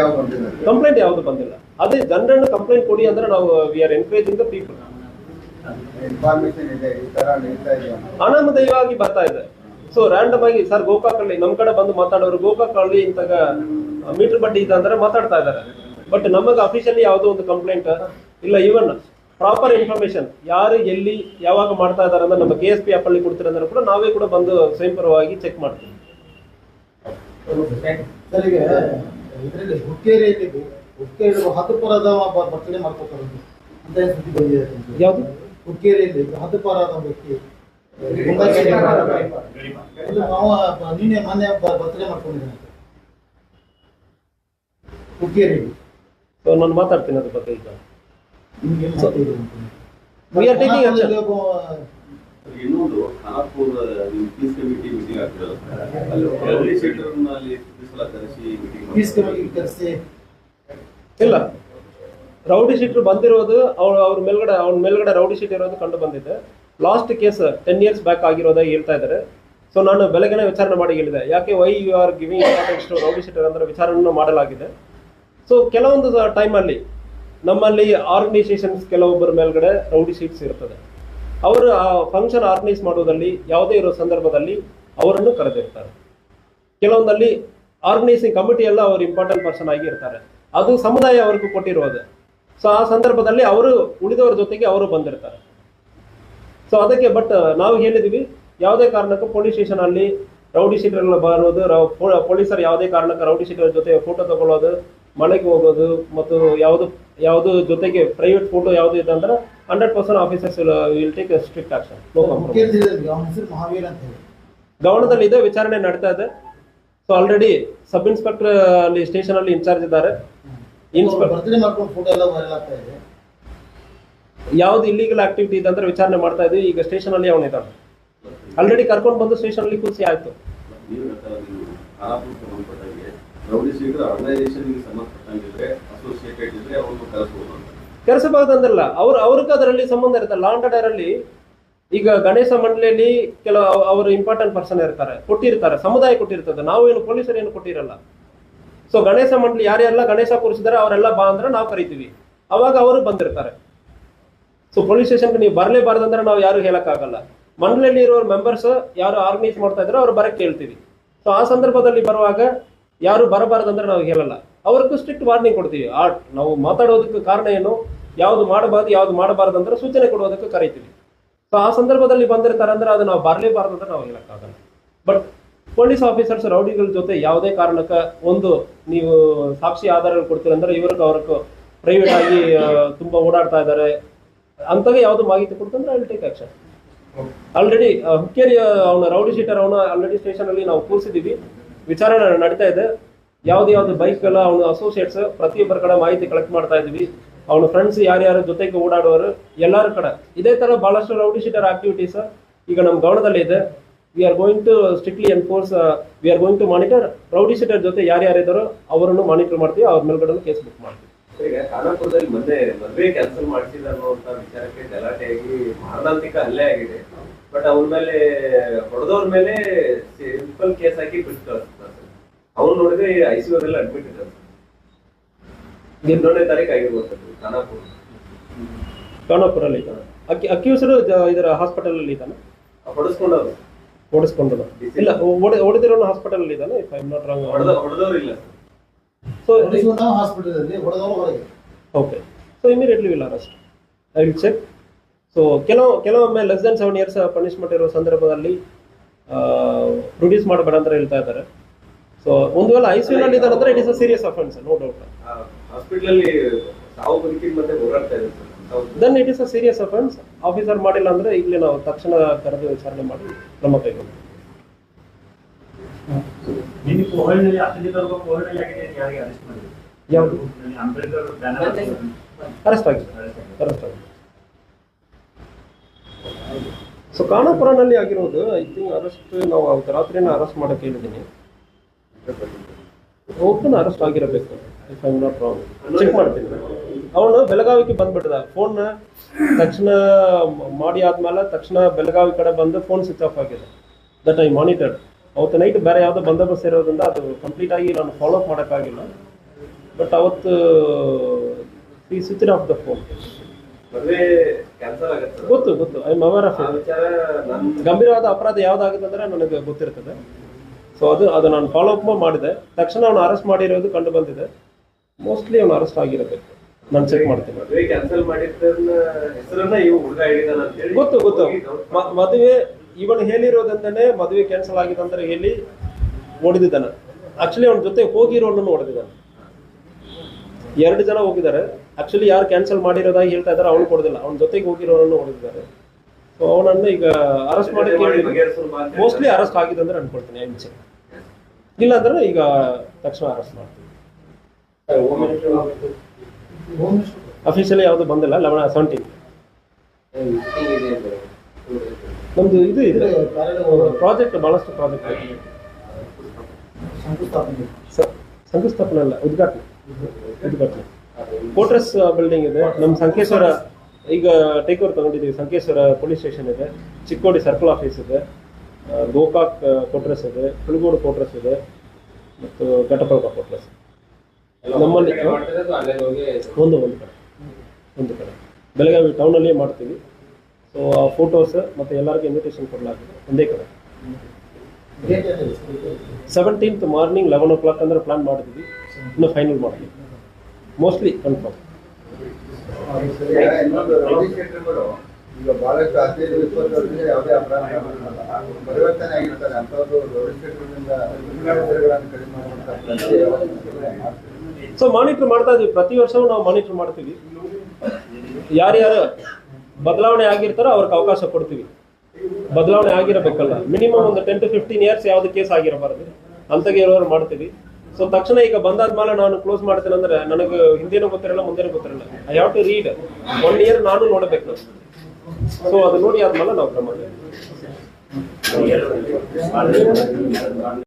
ಯಾವುದು ಬಂದಿಲ್ಲ. ಅದೇ ಜನರನ್ನು ಕಂಪ್ಲೇಂಟ್ ಕೊಡಿ ಅಂದ್ರೆ ನಾವು we are encouraging the people. ಅನಾಮಧೇಯವಾಗಿ ಬರ್ತಾ ಇದೆ. ಸೊ ರ್ಯಾಂಡಮ್ ಆಗಿ ಸರ್ ಗೋಕಾಕಲ್ಲಿ ನಮ್ಮ ಕಡೆ ಬಂದು ಮಾತಾಡೋರು, ಗೋಕಾಕಲ್ಲಿ ಇಂತಾಗ ಮೀಟರ್ ಬಡ್ಡಿ ಇದೆ ಅಂದ್ರೆ ಮಾತಾಡ್ತಾ ಇದ್ದಾರೆ. ಬಟ್ ನಮಗೆ ಅಫಿಷಿಯಲಿ ಯಾವುದೋ ಒಂದು ಕಂಪ್ಲೇಂಟ್ ಇಲ್ಲ. ಈವನ್ ಪ್ರಾಪರ್ ಇನ್ಫಾರ್ಮೇಶನ್ ಯಾರು ಎಲ್ಲಿ ಯಾವಾಗ ಮಾಡ್ತಾ ಇದ್ದಾರೆ ಅಂದ್ರೆ ನಮ್ಮ KSP ಆಪ್ ಅಲ್ಲಿ ಕೊಡ್ತೀರ ಅಂದ್ರೆ ಕೂಡ ನಾವೇ ಕೂಡ ಬಂದು ಸ್ವಯಂಪರವಾಗಿ ಚೆಕ್ ಮಾಡ್ತೀವಿ. ಸರ್, ಈಗ ಇದರಲ್ಲಿ ಹುಕ್ಕೇರಿಯಲ್ಲಿ ಹದ್ದುಪುರದ ಬರ್ತಡೇ ಮಾಡ್ಕೊತಾರೆ ಅಂತ ಸುದ್ದಿ ಬಂದಿದೆ. ಯಾವುದು ಹುಕ್ಕೇರಿಯಲ್ಲಿ ಹದ್ದುಪುರದ ವ್ಯಕ್ತಿ ನಿನ್ನೆ ಮೊನ್ನೆ ಬರ್ತಡೇ ಮಾಡ್ಕೊಂಡಿದ್ದಾನೆ ಹುಕ್ಕೇರಿಯಲ್ಲಿ. ಸೊ ನಾನು ಮಾತಾಡ್ತೀನಿ ಅದ್ರ ಬಗ್ಗೆ. ಈಗ ಇನ್ನೊಂದು ಖಾನಾಪುರ ಪೀಸ್ ಕಮಿಟಿ ಮೀಟಿಂಗ್ ಆಗ್ತಿರೋದು, ಅಲ್ಲಿ ರೌಡಿ ಶೀಟರ್ನಲ್ಲಿ ಕರೆಸಿ ಇಲ್ಲ, ರೌಡಿ ಶೀಟರ್ ಬಂದಿರೋದು ಅವ್ರ ಮೇಲ್ಗಡೆ ರೌಡಿ ಶೀಟ್ ಇರೋದು ಕಂಡು ಬಂದಿದೆ. ಲಾಸ್ಟ್ ಕೇಸ್ 10 years ಬ್ಯಾಕ್ ಆಗಿರೋದಾಗಿ ಹೇಳ್ತಾ ಇದ್ದಾರೆ. ಸೊ ನಾನು ಬೆಳಗ್ಗೆನೆ ವಿಚಾರಣೆ ಮಾಡಿ ಹೇಳಿದೆ, ಯಾಕೆ why you are giving importance to rowdy sheeter ಅಂದ್ರೆ ವಿಚಾರಣೆ ಮಾಡಲಾಗಿದೆ. ಸೊ ಕೆಲವೊಂದು ಟೈಮಲ್ಲಿ ನಮ್ಮಲ್ಲಿ ಆರ್ಗನೈಸೇಷನ್ಸ್ ಕೆಲವೊಬ್ಬರ ಮೇಲ್ಗಡೆ ರೌಡಿ ಶೀಟ್ಸ್ ಇರ್ತದೆ. ಅವರು ಆ ಫಂಕ್ಷನ್ ಆರ್ಗನೈಸ್ ಮಾಡೋದಲ್ಲಿ ಯಾವುದೇ ಇರೋ ಸಂದರ್ಭದಲ್ಲಿ ಅವರನ್ನು ಕರೆದಿರ್ತಾರೆ. ಕೆಲವೊಂದಲ್ಲಿ ಆರ್ಗನೈಸಿಂಗ್ ಕಮಿಟಿ ಎಲ್ಲ ಅವರು ಇಂಪಾರ್ಟೆಂಟ್ ಪರ್ಸನ್ ಆಗಿ ಇರ್ತಾರೆ. ಅದು ಸಮುದಾಯ ಅವ್ರಿಗೂ ಕೊಟ್ಟಿರೋದು. ಸೊ ಆ ಸಂದರ್ಭದಲ್ಲಿ ಅವರು ಉಳಿದವರ ಜೊತೆಗೆ ಅವರು ಬಂದಿರ್ತಾರೆ. ಸೊ ಅದಕ್ಕೆ ಬಟ್ ನಾವು ಹೇಳಿದ್ವಿ, ಯಾವುದೇ ಕಾರಣಕ್ಕೂ ಪೊಲೀಸ್ ಸ್ಟೇಷನ್ ಅಲ್ಲಿ ರೌಡಿ ಶೀಟರ್ಗಳು ಬರೋದು, ಪೊಲೀಸರು ಯಾವುದೇ ಕಾರಣಕ್ಕೆ ರೌಡಿ ಶೀಟರ್ ಜೊತೆ ಫೋಟೋ ತಗೊಳ್ಳೋದು, ಮನೆಗೆ ಹೋಗೋದು ಮತ್ತು ಯಾವುದು ಜೊತೆಗೆ ಪ್ರೈವೇಟ್ ಫೋಟೋ ಯಾವುದು ಇದೆ ಅಂದ್ರೆ 100% officers will take strict action. Mahavir ಅಂತ ಹೇಳಿ ಗಮನದಲ್ಲಿ ಇದೆ, ವಿಚಾರಣೆ ನಡೀತಾ ಇದೆ. ಸೊ ಆಲ್ರೆಡಿ ಸಬ್ ಇನ್ಸ್ಪೆಕ್ಟರ್ ಅಲ್ಲಿ ಸ್ಟೇಷನ್ ಅಲ್ಲಿ ಇನ್ಚಾರ್ಜ್ ಇದ್ದಾರೆ. ಬರ್ತ್ಡೇ ಮಾಡ್ಕೊಂಡು ಫೋಟೋ ಎಲ್ಲ ವೈರಲ್ ಆಗ್ತಾ ಇದೆ. ಯಾವ್ದು ಇಲ್ಲಿಗಲ್ ಆಕ್ಟಿವಿಟಿ ಇದೆ ಅಂದ್ರೆ ವಿಚಾರಣೆ ಮಾಡ್ತಾ ಇದ್ವಿ. ಈಗ ಸ್ಟೇಷನ್ ಅಲ್ಲಿ ಅವನಿದ್ದಾನೆ, ಆಲ್ರೆಡಿ ಕರ್ಕೊಂಡು ಬಂದು ಸ್ಟೇಷನ್ ಅಲ್ಲಿ ಕೂರಿಸಿ ಆಯ್ತು. ರೌಡಿ ಶೀಟರ್ ಆರ್ಗನೈಸೇಷನ್ಗೆ ಸಂಬಂಧಪಟ್ಟಂಗಿದ್ರೆ ಅಸೋಸಿಯೇಟೆಡ್ ಇದ್ರೆ ಅವ್ರನ್ನು ಕರೆಸಬಹುದು. ಕರೆಸಬಹುದಂದ್ರಲ್ಲ, ಅವ್ರಿಗೆ ಅದರಲ್ಲಿ ಸಂಬಂಧ ಇರುತ್ತೆ. ಲಾ ಅಂಡ್ ಆರ್ಡರ್ ಅಲ್ಲಿ ಈಗ ಗಣೇಶ ಮಂಡಳಿಯಲ್ಲಿ ಕೆಲವು ಅವರು ಇಂಪಾರ್ಟೆಂಟ್ ಪರ್ಸನ್ ಇರ್ತಾರೆ, ಕೊಟ್ಟಿರ್ತಾರೆ, ಸಮುದಾಯ ಕೊಟ್ಟಿರ್ತದೆ. ನಾವೇನು ಪೊಲೀಸರು ಏನು ಕೊಟ್ಟಿರಲ್ಲ. ಸೊ ಗಣೇಶ ಮಂಡಳಿ ಯಾರೆಲ್ಲ ಗಣೇಶ ಕೂರಿಸಿದಾರೆ ಅವರೆಲ್ಲ ಬಾ ಅಂದ್ರೆ ನಾವು ಕರಿತೀವಿ, ಅವಾಗ ಅವರು ಬಂದಿರ್ತಾರೆ. ಸೊ ಪೊಲೀಸ್ ಸ್ಟೇಷನ್ಗೆ ನೀವು ಬರಲೇಬಾರ್ದಂದ್ರೆ ನಾವು ಯಾರು ಹೇಳಕ್ಕಾಗಲ್ಲ. ಮಂಡಳಿಯಲ್ಲಿ ಇರೋ ಮೆಂಬರ್ಸ್ ಯಾರು ಆರ್ಗನೈಸ್ ಮಾಡ್ತಾ ಇದ್ರೆ ಅವ್ರು ಬರಕ್ಕೆ ಹೇಳ್ತೀವಿ. ಸೊ ಆ ಸಂದರ್ಭದಲ್ಲಿ ಬರುವಾಗ ಯಾರು ಬರಬಾರ್ದಂದ್ರೆ ನಾವು ಹೇಳಲ್ಲ, ಅವ್ರಿಗೂ ಸ್ಟ್ರಿಕ್ಟ್ ವಾರ್ನಿಂಗ್ ಕೊಡ್ತೀವಿ. ನಾವು ಮಾತಾಡೋದಕ್ಕೆ ಕಾರಣ ಏನು, ಯಾವ್ದು ಮಾಡಬಾರ್ದು ಯಾವ್ದು ಮಾಡಬಾರ್ದು ಅಂದ್ರೆ ಸೂಚನೆ ಕೊಡೋದಕ್ಕೆ ಕರಿತೀವಿ. ಸೊ ಆ ಸಂದರ್ಭದಲ್ಲಿ ಬಂದಿರ್ತಾರೆ ಅಂದ್ರೆ ಅದು ನಾವು ಬರಲೇಬಾರ್ದು ಅಂದ್ರೆ ನಾವು ಹೇಳಕ್ಕಾಗಲ್ಲ. ಬಟ್ ಪೊಲೀಸ್ ಆಫೀಸರ್ಸ್ ರೌಡಿಗಳ ಜೊತೆ ಯಾವುದೇ ಕಾರಣಕ್ಕೆ ಒಂದು ನೀವು ಸಾಕ್ಷಿ ಆಧಾರಗಳು ಕೊಡ್ತೀರಂದ್ರೆ ಇವ್ರಿಗೆ ಅವ್ರಿಗೆ ಪ್ರೈವೇಟ್ ಆಗಿ ತುಂಬಾ ಓಡಾಡ್ತಾ ಇದ್ದಾರೆ ಅಂತಾಗೆ ಯಾವ್ದು ಮಾಹಿತಿ ಕೊಡ್ತಂದ್ರೆ I will take action. Already Hukkeri ಅವನ ರೌಡಿ ಶೀಟರ್ ಅವನ ಆಲ್ರೆಡಿ ಸ್ಟೇಷನ್ ಅಲ್ಲಿ ನಾವು ಕೂರಿಸಿದೀವಿ, ವಿಚಾರಣೆ ನಡೀತಾ ಇದೆ. ಯಾವ್ದು ಬೈಕ್ ಎಲ್ಲ ಅವನ ಅಸೋಸಿಯೇಟ್ಸ್ ಪ್ರತಿಯೊಬ್ಬರ ಕಡೆ ಮಾಹಿತಿ ಕಲೆಕ್ಟ್ ಮಾಡ್ತಾ ಇದೀವಿ. ಅವನ ಫ್ರೆಂಡ್ಸ್ ಯಾರ್ಯಾರು ಜೊತೆಗೆ ಓಡಾಡುವರು ಎಲ್ಲರ ಕಡೆ ಇದೇ ತರ ಬಹಳಷ್ಟು ರೌಡಿ ಶೀಟರ್ ಆಕ್ಟಿವಿಟೀಸ್ ಈಗ ನಮ್ಮ ಗಮನದಲ್ಲಿ ಇದೆ. We are going to strictly enforce, we are going to monitor. Rowdy sheeter ಜೊತೆ ಯಾರ್ಯಾರಿದ್ದಾರೋ ಅವರನ್ನು ಮಾನಿಟರ್ ಮಾಡ್ತೀವಿ, ಅವ್ರ ಮೇಲ್ಗಡೆ ಕೇಸ್ ಬುಕ್ ಮಾಡ್ತೀವಿ. ಈಗ ಖಾನಾಪುರದಲ್ಲಿ ಮೊನ್ನೆ ಮದುವೆ ಕ್ಯಾನ್ಸಲ್ ಮಾಡಿಸಿದ ಅನ್ನುವಂತ ವಿಚಾರಕ್ಕೆ ಗಲಾಟೆಯಾಗಿ ಮಾರಣಾಂತಿಕ ಹಲ್ಲೆ ಆಗಿದೆ. ಬಟ್ ಅವ್ರ ಮೇಲೆ ಹೊಡೆದವ್ರ ಮೇಲೆ ಸಿಂಪಲ್ ಕೇಸ್ ಹಾಕಿ ಬಿಟ್ಟು ಕಳಿಸ್ತಾರೆ. ಅವ್ರು ನೋಡಿದ್ರೆ ICU ಎಲ್ಲ ಅಡ್ಮಿಟ್ ಇದ್ದಾರೆ. 11ನೇ ತಾರೀಕು ಆಗಿರ್ಬೋದು ಖಾನಾಪುರಲ್ಲಿ ಅಕ್ಯೂಸ್ಡ್ ಇದರ ಹಾಸ್ಪಿಟಲ್ ಅಲ್ಲಿ ಇದ್ದಾನೆ, ಹೊಡೆಸ್ಕೊಂಡವ್ರು ಓಡಿಸ್ಕೊಂಡದ ಇಲ್ಲ ಹೊಡೆದಿರೋನು ಹಾಸ್ಪಿಟಲ್ ಅಲ್ಲಿ ಇದ್ದಾನೆ. If I am not wrong, ಹೊಡೆದವ್ರು ಇಲ್ಲ. ಸೊ ಹಾಸ್ಪಿಟಲ್ ಅಲ್ಲಿ ಹೊಡೆದವರು ಹೊರಗೆ. Okay, so immediately will arrest. I will check. So ಕೆಲವೊಮ್ಮೆ ಲೆಸ್ ದೆನ್ 7 years ಪನಿಷ್ಮೆಂಟ್ ಇರೋ ಸಂದರ್ಭದಲ್ಲಿ ಪ್ರೊಡ್ಯೂಸ್ ಮಾಡಬೇಡ ಅಂತ ಹೇಳ್ತಾ ಇದ್ದಾರೆ. ಸೊ ಒಂದು ವೇಳೆ ICU ನಲ್ಲಿ ಇದ್ದಾರೆ ಅಂದ್ರೆ it is a serious offence, no doubt. Hospital ಅಲ್ಲಿ ಸಾವು ಬದುಕಿನ ಮತ್ತೆ ಹೋರಾಡ್ತಾ ಇದ್ದಾರೆ. Then it is a serious offence. Officer ಮಾಡಿಲ್ಲ ಅಂದ್ರೆ ಇಲ್ಲಿ ನಾವು ತಕ್ಷಣ ಕರೆದು ವಿಚಾರಣೆ ಮಾಡಿ ಕ್ರಮ ಕೈಗೊಳ್ತೀವಿ. ಯಾವುದು ಅರೆಸ್ಟ್ ಆಗಿದೆ, ಅರೆಸ್ಟ್ ಆಗಿದೆ. ಸೊ ಖಾನಾಪುರನಲ್ಲಿ ಆಗಿರೋದು ಐ ಥಿಂಕ್ ಅರೆಸ್ಟ್ ನಾವು ಅವತ್ತು ರಾತ್ರಿನ ಅರೆಸ್ಟ್ ಮಾಡಕ್ಕೆ ಹೇಳಿದ್ದೀನಿ. ಓಪನ್ ಅರೆಸ್ಟ್ ಆಗಿರಬೇಕು, if I am not wrong. Check ಮಾಡ್ತೀನಿ. ಅವನು ಬೆಳಗಾವಿಗೆ ಬಂದ್ಬಿಟ್ಟದ. ಫೋನ್ ತಕ್ಷಣ ಮಾಡಿ ಆದ್ಮೇಲೆ ತಕ್ಷಣ ಬೆಳಗಾವಿ ಕಡೆ ಬಂದು ಫೋನ್ ಸ್ವಿಚ್ ಆಫ್ ಆಗಿದೆ. That I monitored. ಅವತ್ತು ನೈಟ್ ಬೇರೆ ಯಾವುದೋ ಬಂದೋಬಸ್ತ್ ಇರೋದ್ರಿಂದ ಅದು ಕಂಪ್ಲೀಟ್ ಆಗಿ ನಾನು ಫಾಲೋ ಅಪ್ ಮಾಡೋಕ್ಕಾಗಿಲ್ಲ. ಬಟ್ ಅವತ್ತು ಈ ಸ್ವಿಚ್ ಆಫ್ ದ ಫೋನ್. ಗೊತ್ತು, I am aware of it. ಗಂಭೀರವಾದ ಅಪರಾಧ ಯಾವ್ದಾಗುತ್ತೆ ಅಂದ್ರೆ ನನಗೆ ಗೊತ್ತಿರ್ತದೆ. ಸೊ ಅದು ನಾನು ಫಾಲೋ ಅಪ್ ಮಾಡಿದೆ. ತಕ್ಷಣ ಅವನು ಅರೆಸ್ಟ್ ಮಾಡಿರೋದು ಕಂಡು ಬಂದಿದೆ. ಮೋಸ್ಟ್ಲಿ ಅವನು ಅರೆಸ್ಟ್ ಆಗಿರಬೇಕು. ನಾನು ಚೆಕ್ ಮಾಡ್ತೀನಿ. ಗೊತ್ತು. ಮದುವೆ ಇವನು ಹೇಳಿರೋದಂತಾನೆ ಮದುವೆ ಕ್ಯಾನ್ಸಲ್ ಆಗಿದೆ ಅಂದ್ರೆ ಹೇಳಿ ಹೊಡೆದಿದ್ದಾನೆ. ಆಕ್ಚುಲಿ ಅವನ ಜೊತೆ ಹೋಗಿರೋನನ್ನು ಹೊಡೆದಿದ್ದಾನೆ. 2 ಜನ ಹೋಗಿದ್ದಾರೆ. ಆಕ್ಚುಲಿ ಯಾರು ಕ್ಯಾನ್ಸಲ್ ಮಾಡಿರೋದಾಗಿ ಹೇಳ್ತಾ ಇದ್ದಾರೆ, ಅವನು ಕೊಡೋದಿಲ್ಲ. ಅವನ ಜೊತೆಗೆ ಹೋಗಿರೋನನ್ನು ಹೊಡೆದಿದ್ದಾರೆ. ಸೊ ಅವನನ್ನು ಈಗ ಅರೆಸ್ಟ್ ಮಾಡಿ ಮೋಸ್ಟ್ಲಿ ಅರೆಸ್ಟ್ ಆಗಿದೆ ಅಂದ್ರೆ ಅನ್ಕೊಳ್ತೀನಿ. I will check. ಇಲ್ಲ ಅಂದ್ರೆ ಈಗ ತಕ್ಷಣ ಅರೆಸ್ಟ್ ಮಾಡ್ತೀನಿ. ಅಫಿಷಿಯಲಿ ಯಾವುದು ಬಂದಿಲ್ಲ. 17 ನಮ್ದು ಇದು ಇದೆ ಪ್ರಾಜೆಕ್ಟ್, ಬಹಳಷ್ಟು ಪ್ರಾಜೆಕ್ಟ್ ಇದೆ. ಶಂಕುಸ್ಥಾಪನೆ ಅಲ್ಲ, ಉದ್ಘಾಟನೆ. ಕೋಟ್ರೆಸ್ ಬಿಲ್ಡಿಂಗ್ ಇದೆ. ನಮ್ಮ ಸಂಕೇಶ್ವರ ಈಗ ಟೇಕ್ ಓವರ್ ತಗೊಂಡಿದ್ದೀವಿ. ಸಂಕೇಶ್ವರ ಪೊಲೀಸ್ ಸ್ಟೇಷನ್ ಇದೆ, ಚಿಕ್ಕೋಡಿ ಸರ್ಕಲ್ ಆಫೀಸ್ ಇದೆ, ಗೋಕಾಕ್ ಕೋಟ್ರೆಸ್ ಇದೆ, ಹುಳಗೋಡು ಕೋಟ್ರೆಸ್ ಇದೆ, ಮತ್ತು ಘಟಪ್ರಭಾ ಕೋಟ್ರೆಸ್. ನಮ್ಮಲ್ಲಿ ಒಂದು ಕಡೆ ಬೆಳಗಾವಿ ಟೌನಲ್ಲಿ ಮಾಡ್ತೀವಿ. ಸೊ ಆ ಫೋಟೋಸ್ ಮತ್ತು ಎಲ್ಲರಿಗೂ ಇನ್ವಿಟೇಷನ್ ಕೊಡಲಾಗಿದೆ. ಒಂದೇ ಕಡೆ 17th ಮಾರ್ನಿಂಗ್ 11 o'clock ಅಂದ್ರೆ ಪ್ಲಾನ್ ಮಾಡಿದ್ವಿ. ಇನ್ನು ಫೈನಲ್ ಮಾಡ್ತೀವಿ, ಮೋಸ್ಟ್ಲಿ ಕನ್ಫರ್ಮ್. ಇನ್ನೊಂದು ರೌಡಿ ಶೀಟರ್ಗಳು ಈಗ ಬಹಳಷ್ಟು 15-20 ವರ್ಷದಿಂದ ಯಾವುದೇ ಅಪರಾಧ ಪರಿವರ್ತನೆ ಆಗಿರ್ತಾರೆ. ಅಂಥದ್ದು ರೌಡಿ ಶೀಟರ್ಗಳಿಂದ ಕಡಿಮೆ ಮಾಡುವಂಥ. ಸೊ ಮಾನಿಟರ್ ಮಾಡ್ತಾ ಇದೀವಿ. ಪ್ರತಿ ವರ್ಷವೂ ನಾವು ಮಾನಿಟರ್ ಮಾಡ್ತೀವಿ. ಯಾರ್ಯಾರು ಬದಲಾವಣೆ ಆಗಿರ್ತಾರೋ ಅವ್ರಿಗೆ ಅವಕಾಶ ಕೊಡ್ತೀವಿ. ಬದಲಾವಣೆ ಆಗಿರಬೇಕಲ್ಲ, ಮಿನಿಮಮ್ ಒಂದು 10 to 15 years ಯಾವ್ದು ಕೇಸ್ ಆಗಿರಬಾರ್ದು ಅಂತಾಗೆ ಇರೋರು ಮಾಡ್ತೀವಿ. ಸೊ ತಕ್ಷಣ ಈಗ ಬಂದಾದ್ಮೇಲೆ ನಾನು ಕ್ಲೋಸ್ ಮಾಡ್ತೇನೆ ಅಂದ್ರೆ ನನಗೆ ಹಿಂದೇನೂ ಗೊತ್ತಿರಲ್ಲ, ಮುಂದೇನೂ ಗೊತ್ತಿರಲ್ಲ. I have to read 1 year ನಾನು ನೋಡಬೇಕು. ಸೊ ಅದು ನೋಡಿ ಆದ್ಮೇಲೆ ನಾವು ಕ್ರಮ